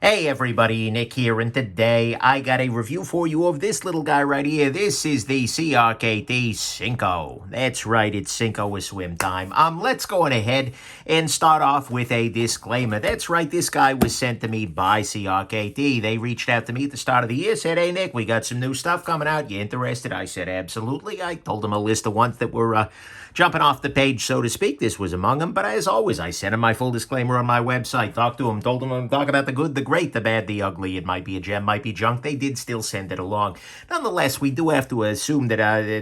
Hey everybody, Nick here, and today I got a review for you of this little guy right here. This is the CRKT Cinco. That's right, it's Cinco with swim time. Let's go on ahead and start off with a disclaimer. That's right, this guy was sent to me by CRKT. They reached out to me at the start of the year, said, hey Nick, we got some new stuff coming out. You interested? I said, absolutely. I told them a list of ones that were jumping off the page, so to speak. This was among them, but as always, I sent him my full disclaimer on my website. Talked to him, told him I'm talking about the good, the great, the bad, the ugly. It might be a gem, might be junk. They did still send it along. Nonetheless, we do have to assume that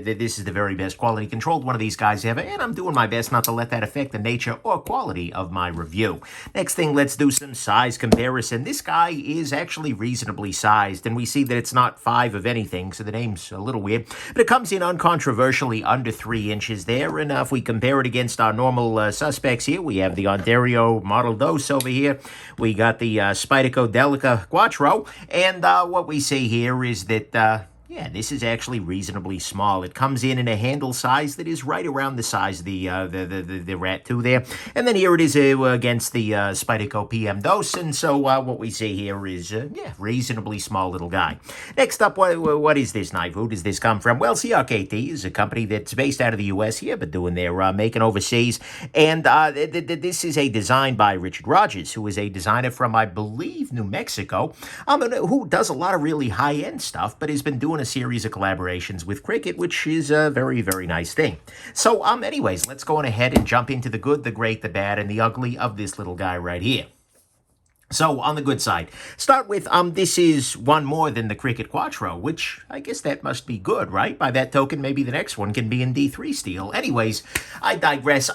this is the very best quality controlled one of these guys ever, and I'm doing my best not to let that affect the nature or quality of my review. Next thing, let's do some size comparison. This guy is actually reasonably sized, and we see that it's not 5 of anything, so the name's a little weird, but it comes in uncontroversially under 3 inches there. And if we compare it against our normal suspects here, we have the Ontario Model Dose over here. We got the Spyderco Delica Quattro. And what we see here is that yeah, this is actually reasonably small. It comes in a handle size that is right around the size of the Rat 2 there. And then here it is against the Spyderco PM Dose. And so what we see here is, yeah, reasonably small little guy. Next up, what is this knife? Who does this come from? Well, CRKT is a company that's based out of the U.S. here, but doing their making overseas. And this is a design by Richard Rogers, who is a designer from, I believe, New Mexico, who does a lot of really high-end stuff, but has been doing a series of collaborations with Cricut, which is a very, very nice thing. So, anyways, let's go on ahead and jump into the good, the great, the bad, and the ugly of this little guy right here. So, on the good side, start with, this is one more than the Cricut Quattro, which I guess that must be good, right? By that token, maybe the next one can be in D3 steel. Anyways, I digress.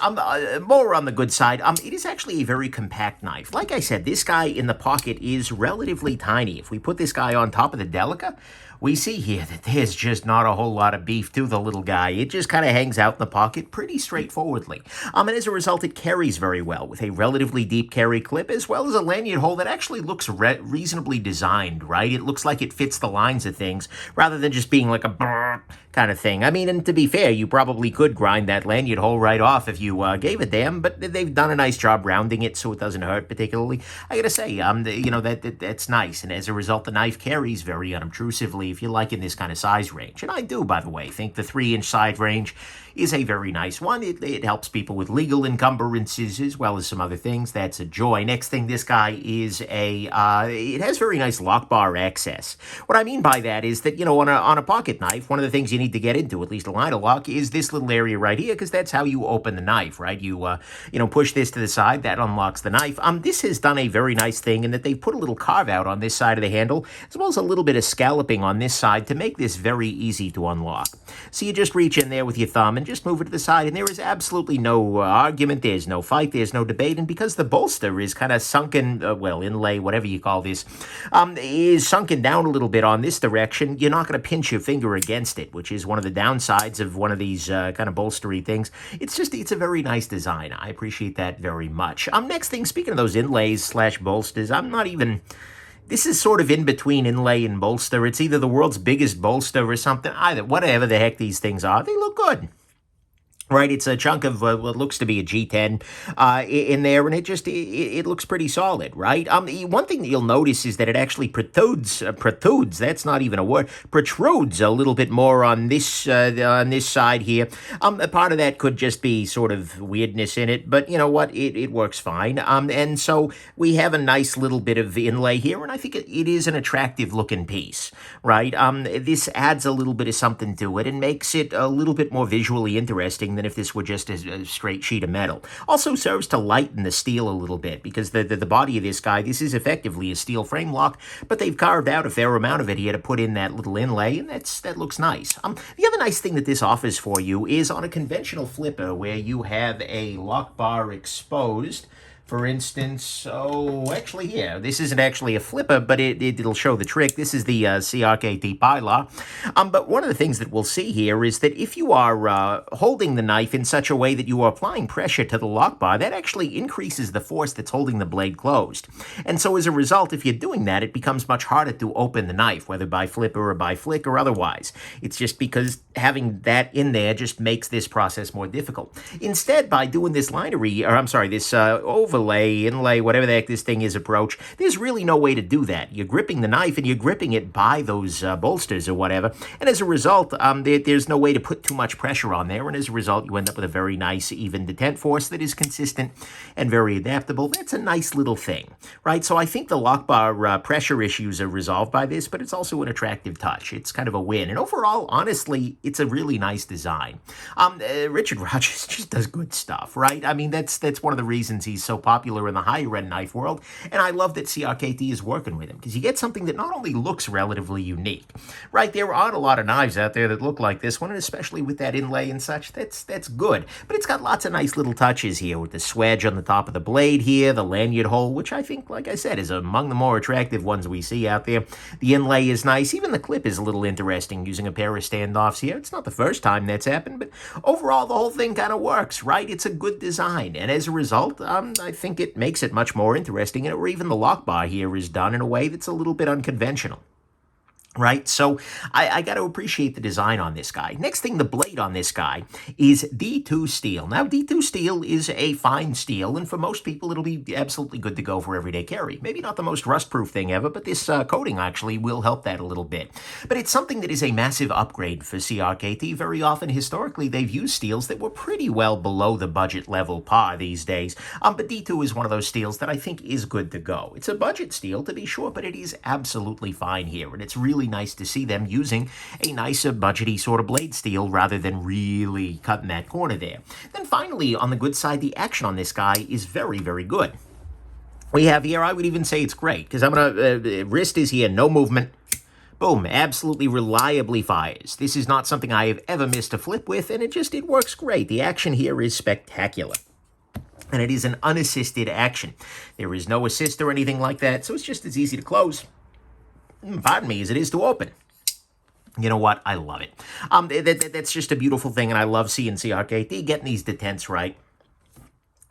More on the good side, it is actually a very compact knife. Like I said, this guy in the pocket is relatively tiny. If we put this guy on top of the Delica, we see here that there's just not a whole lot of beef to the little guy. It just kind of hangs out in the pocket pretty straightforwardly. And as a result, it carries very well with a relatively deep carry clip, as well as a lanyard hole that actually looks reasonably designed, right? It looks like it fits the lines of things, rather than just being like a brrr kind of thing. I mean, and to be fair, you probably could grind that lanyard hole right off if you gave a damn, but they've done a nice job rounding it so it doesn't hurt particularly. I gotta say, you know, that's nice, and as a result, the knife carries very unobtrusively if you like in this kind of size range. And I do, by the way, think the 3-inch side range is a very nice one. It helps people with legal encumbrances as well as some other things. That's a joy. Next thing, this guy is it has very nice lock bar access. What I mean by that is that, you know, on a pocket knife, one of the things you need to get into, at least a line of lock, is this little area right here, because that's how you open the knife, right? You know, push this to the side, that unlocks the knife. This has done a very nice thing in that they've put a little carve out on this side of the handle, as well as a little bit of scalloping on this side to make this very easy to unlock. So you just reach in there with your thumb and just move it to the side, and there is absolutely no argument, there's no fight, there's no debate, and because the bolster is kind of sunken, well, inlay, whatever you call this, is sunken down a little bit on this direction, you're not going to pinch your finger against it, which is one of the downsides of one of these kind of bolstery things. It's a very nice design. I appreciate that very much. Next thing, speaking of those inlays / bolsters, this is sort of in between inlay and bolster. It's either the world's biggest bolster or something. Either, whatever the heck these things are, they look good. Right, it's a chunk of what looks to be a G10 in there, and it looks pretty solid, right? One thing that you'll notice is that it actually protrudes, that's not even a word, protrudes a little bit more on this side here. A part of that could just be sort of weirdness in it, but you know what, it works fine. And so we have a nice little bit of inlay here, and I think it is an attractive looking piece, right? This adds a little bit of something to it and makes it a little bit more visually interesting than if this were just a straight sheet of metal. Also serves to lighten the steel a little bit, because the body of this guy, this is effectively a steel frame lock, but they've carved out a fair amount of it here to put in that little inlay, and that looks nice. The other nice thing that this offers for you is on a conventional flipper where you have a lock bar exposed. For instance, actually here, this isn't actually a flipper, but it'll show the trick. This is the CRKT Pilar. But one of the things that we'll see here is that if you are holding the knife in such a way that you are applying pressure to the lock bar, that actually increases the force that's holding the blade closed. And so as a result, if you're doing that, it becomes much harder to open the knife, whether by flipper or by flick or otherwise. It's just because having that in there just makes this process more difficult. Instead, by doing this this fillet, inlay, whatever the heck this thing is approach, there's really no way to do that. You're gripping the knife and you're gripping it by those bolsters or whatever, and as a result, there's no way to put too much pressure on there, and as a result, you end up with a very nice, even detent force that is consistent and very adaptable. That's a nice little thing, right? So I think the lock bar pressure issues are resolved by this, but it's also an attractive touch. It's kind of a win, and overall, honestly, it's a really nice design. Richard Rogers just does good stuff, right? I mean, that's one of the reasons he's so popular in the higher-end knife world, and I love that CRKT is working with him, because you get something that not only looks relatively unique, right? There aren't a lot of knives out there that look like this one, and especially with that inlay and such, that's good. But it's got lots of nice little touches here with the swedge on the top of the blade here, the lanyard hole, which I think, like I said, is among the more attractive ones we see out there. The inlay is nice. Even the clip is a little interesting using a pair of standoffs here. It's not the first time that's happened, but overall, the whole thing kind of works, right? It's a good design, and as a result, I think it makes it much more interesting, or even the lock bar here is done in a way that's a little bit unconventional. Right, so I got to appreciate the design on this guy. Next thing, the blade on this guy is D2 steel. Now, D2 steel is a fine steel, and for most people, it'll be absolutely good to go for everyday carry. Maybe not the most rust-proof thing ever, but this coating actually will help that a little bit. But it's something that is a massive upgrade for CRKT. Very often, historically, they've used steels that were pretty well below the budget level par these days. But D2 is one of those steels that I think is good to go. It's a budget steel, to be sure, but it is absolutely fine here, and it's really nice to see them using a nicer, budgety sort of blade steel rather than really cutting that corner there. Then finally, on the good side, the action on this guy is very, very good. We have here, I would even say it's great, because I'm going to, wrist is here, no movement. Boom, absolutely reliably fires. This is not something I have ever missed a flip with, and it works great. The action here is spectacular. And it is an unassisted action. There is no assist or anything like that, so it's just as easy to close, pardon me, as it is to open. You know what? I love it. That's just a beautiful thing, and I love seeing CRKT getting these detents right,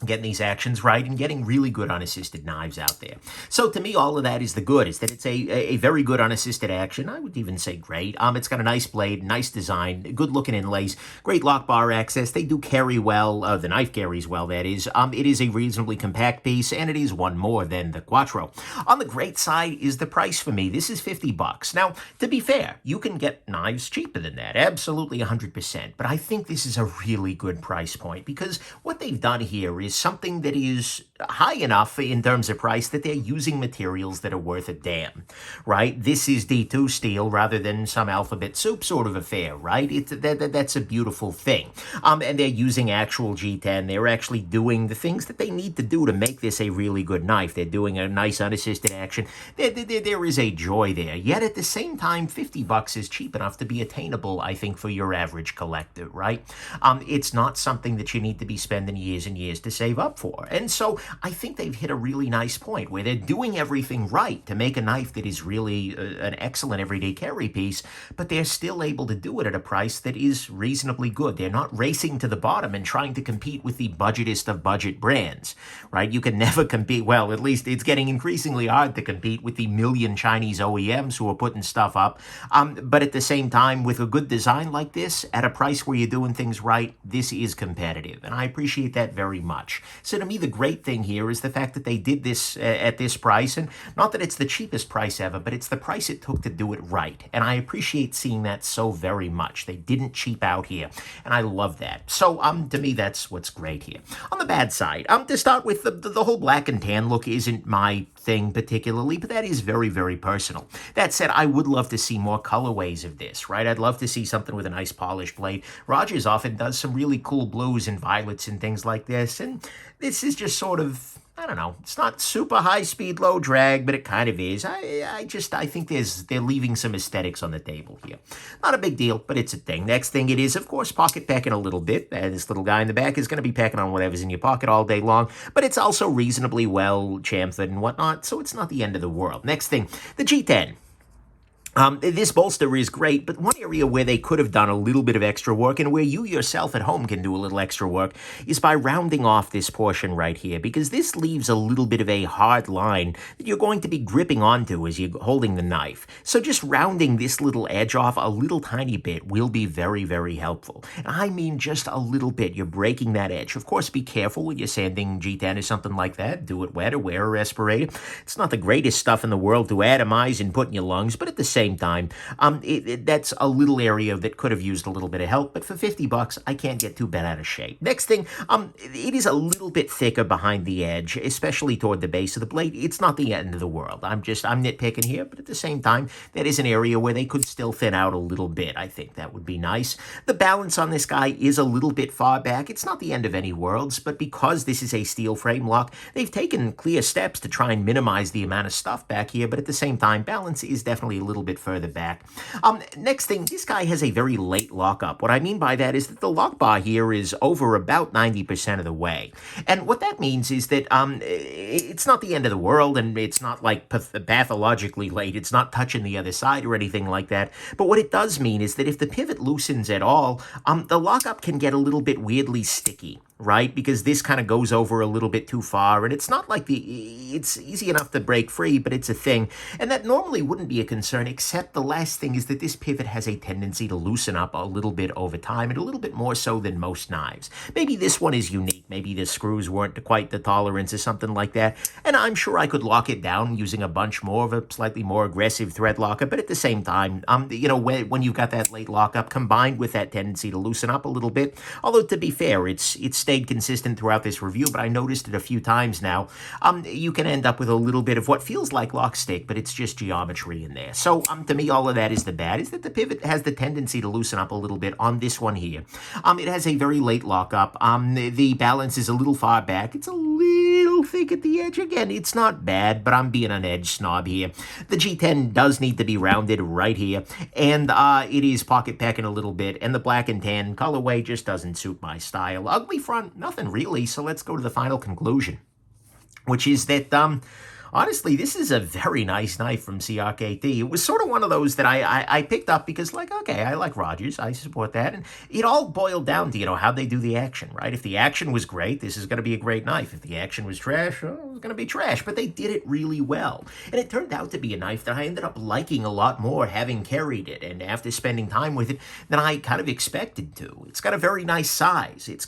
getting these actions right, and getting really good unassisted knives out there. So to me, all of that is the good, is that it's a very good unassisted action. I would even say great. It's got a nice blade, nice design, good looking inlays, great lock bar access. They do carry well. The knife carries well, that is. It is a reasonably compact piece, and it is one more than the Quattro. On the great side is the price for me. This is $50. Now, to be fair, you can get knives cheaper than that, absolutely 100%. But I think this is a really good price point, because what they've done here is something that is high enough in terms of price that they're using materials that are worth a damn, right? This is D2 steel rather than some alphabet soup sort of affair, right? That's a beautiful thing. And they're using actual G10. They're actually doing the things that they need to do to make this a really good knife. They're doing a nice unassisted action. There is a joy there. Yet at the same time, $50 is cheap enough to be attainable, I think, for your average collector, right? It's not something that you need to be spending years and years to save up for. And so I think they've hit a really nice point where they're doing everything right to make a knife that is really an excellent everyday carry piece, but they're still able to do it at a price that is reasonably good. They're not racing to the bottom and trying to compete with the budgetest of budget brands, right? You can never compete. Well, at least it's getting increasingly hard to compete with the million Chinese OEMs who are putting stuff up. But at the same time, with a good design like this, at a price where you're doing things right, this is competitive. And I appreciate that very much. So to me, the great thing here is the fact that they did this at this price, and not that it's the cheapest price ever, but it's the price it took to do it right. And I appreciate seeing that so very much. They didn't cheap out here, and I love that. So to me, that's what's great here. On the bad side, to start with, the whole black and tan look isn't my thing particularly, but that is very, very personal. That said, I would love to see more colorways of this, right? I'd love to see something with a nice polished blade. Rogers often does some really cool blues and violets and things like this, and this is just sort of, I don't know, it's not super high speed, low drag, but it kind of is. I think they're leaving some aesthetics on the table here. Not a big deal, but it's a thing. Next thing it is, of course, pocket packing a little bit. This little guy in the back is going to be packing on whatever's in your pocket all day long, but it's also reasonably well chamfered and whatnot, so it's not the end of the world. Next thing, the G10. This bolster is great, but one area where they could have done a little bit of extra work and where you yourself at home can do a little extra work is by rounding off this portion right here, because this leaves a little bit of a hard line that you're going to be gripping onto as you're holding the knife. So just rounding this little edge off a little tiny bit will be very, very helpful. And I mean just a little bit. You're breaking that edge. Of course, be careful when you're sanding G10 or something like that. Do it wet or wear a respirator. It's not the greatest stuff in the world to atomize and put in your lungs, but at the same time, that's a little area that could have used a little bit of help, but for $50, I can't get too bent out of shape. Next thing, it is a little bit thicker behind the edge, especially toward the base of the blade. It's not the end of the world. I'm nitpicking here, but at the same time, that is an area where they could still thin out a little bit. I think that would be nice. The balance on this guy is a little bit far back. It's not the end of any worlds, but because this is a steel frame lock, they've taken clear steps to try and minimize the amount of stuff back here, but at the same time, balance is definitely a little bit further back. Next thing, this guy has a very late lockup. What I mean by that is that the lock bar here is over about 90% of the way. And what that means is that it's not the end of the world, and it's not like pathologically late. It's not touching the other side or anything like that. But what it does mean is that if the pivot loosens at all, the lockup can get a little bit weirdly sticky, right? Because this kind of goes over a little bit too far, and it's not like it's easy enough to break free, but it's a thing. And that normally wouldn't be a concern, except the last thing is that this pivot has a tendency to loosen up a little bit over time, and a little bit more so than most knives. Maybe this one is unique. Maybe the screws weren't quite the tolerance or something like that. And I'm sure I could lock it down using a bunch more of a slightly more aggressive thread locker, but at the same time, when you've got that late lockup combined with that tendency to loosen up a little bit, although to be fair, it's stayed consistent throughout this review, but I noticed it a few times now, you can end up with a little bit of what feels like lock stick, but it's just geometry in there. So to me, all of that is the bad, is that the pivot has the tendency to loosen up a little bit on this one here. It has a very late lockup. The balance is a little far back. It's a little thick at the edge. Again, it's not bad, but I'm being an edge snob here. The G10 does need to be rounded right here, and it is pocket pecking a little bit, and the black and tan colorway just doesn't suit my style. Ugly front, nothing really, so let's go to the final conclusion, which is that honestly, this is a very nice knife from CRKT. It was sort of one of those that I picked up because, like, okay, I like Rogers. I support that. And it all boiled down to, how they do the action, right? If the action was great, this is going to be a great knife. If the action was trash, well, it was going to be trash. But they did it really well. And it turned out to be a knife that I ended up liking a lot more having carried it and after spending time with it than I kind of expected to. It's got a very nice size. It's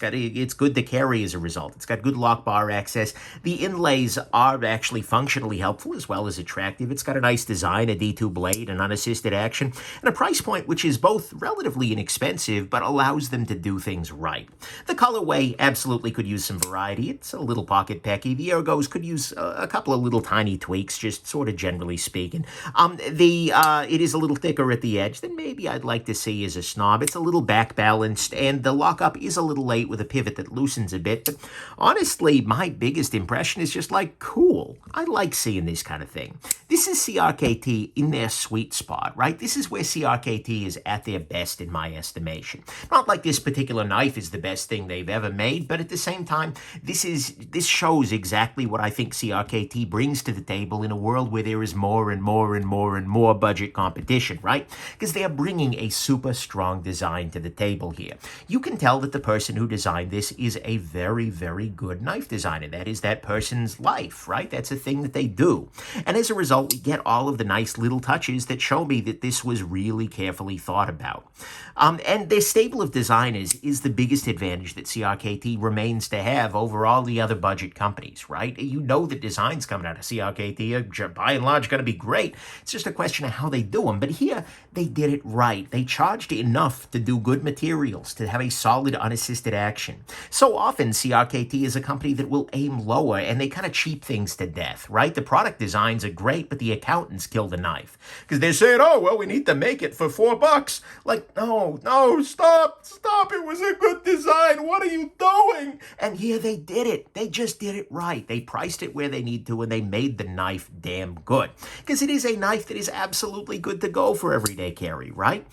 good to carry as a result. It's got good lock bar access. The inlays are actually functional, helpful as well as attractive. It's got a nice design, a D2 blade, and unassisted action, and a price point which is both relatively inexpensive but allows them to do things right. The colorway absolutely could use some variety. It's a little pocket pecky. The ergos could use a couple of little tiny tweaks, just sort of generally speaking. It is a little thicker at the edge than maybe I'd like to see as a snob. It's a little back balanced, and the lockup is a little late with a pivot that loosens a bit, but honestly, my biggest impression is just like, cool. I like seeing this kind of thing. This is CRKT in their sweet spot, right? This is where CRKT is at their best in my estimation. Not like this particular knife is the best thing they've ever made, but at the same time, this shows exactly what I think CRKT brings to the table in a world where there is more and more and more and more budget competition, right? Because they are bringing a super strong design to the table here. You can tell that the person who designed this is a very, very good knife designer. That is that person's life, right? That's a thing that they do. And as a result, we get all of the nice little touches that show me that this was really carefully thought about. And their stable of designers is the biggest advantage that CRKT remains to have over all the other budget companies, right? You know the designs coming out of CRKT are by and large going to be great. It's just a question of how they do them. But here, they did it right. They charged enough to do good materials, to have a solid unassisted action. So often, CRKT is a company that will aim lower, and they kind of cheap things to death, right? The product designs are great, but the accountants kill the knife. Because they're saying, oh, well, we need to make it for $4. Like, no, stop, it was a good design, what are you doing? And here they did it. They just did it right. They priced it where they need to, and they made the knife damn good. Because it is a knife that is absolutely good to go for everyday carry, right?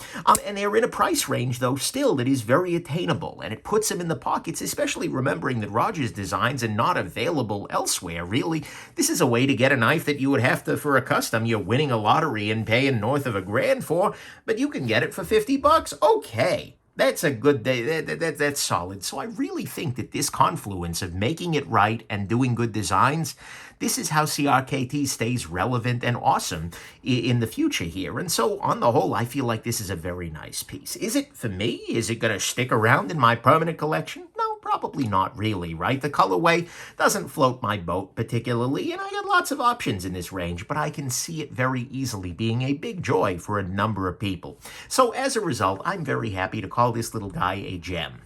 And they're in a price range, though, still that is very attainable, and it puts them in the pockets, especially remembering that Rogers designs are not available elsewhere, really. This is a way to get a knife that you would have to, for a custom, you're winning a lottery and paying north of $1,000 for, but you can get it for 50 bucks. Okay. That's a good day. That's solid. So I really think that this confluence of making it right and doing good designs, this is how CRKT stays relevant and awesome in the future here. And so on the whole, I feel like this is a very nice piece. Is it for me? Is it going to stick around in my permanent collection? No, probably not really, right? The colorway doesn't float my boat particularly, and I got lots of options in this range, but I can see it very easily being a big joy for a number of people. So as a result, I'm very happy to call this little guy a gem.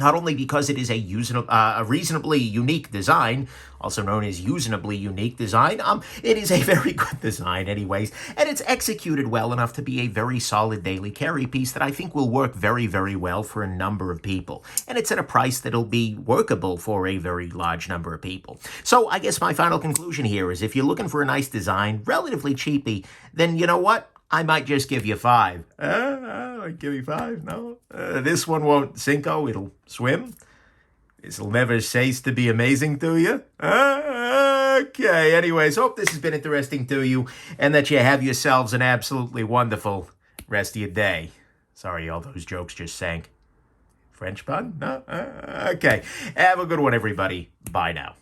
Not only because it is a reasonably unique design, also known as usably unique design, it is a very good design anyways, and it's executed well enough to be a very solid daily carry piece that I think will work very, very well for a number of people. And it's at a price that'll be workable for a very large number of people. So I guess my final conclusion here is if you're looking for a nice design, relatively cheapy, then you know what? I might just give you 5. Give you 5? No. This one won't Cinco. It'll swim. This'll never cease to be amazing to you. Okay. Anyways, hope this has been interesting to you and that you have yourselves an absolutely wonderful rest of your day. Sorry, all those jokes just sank. French pun? No? Okay. Have a good one, everybody. Bye now.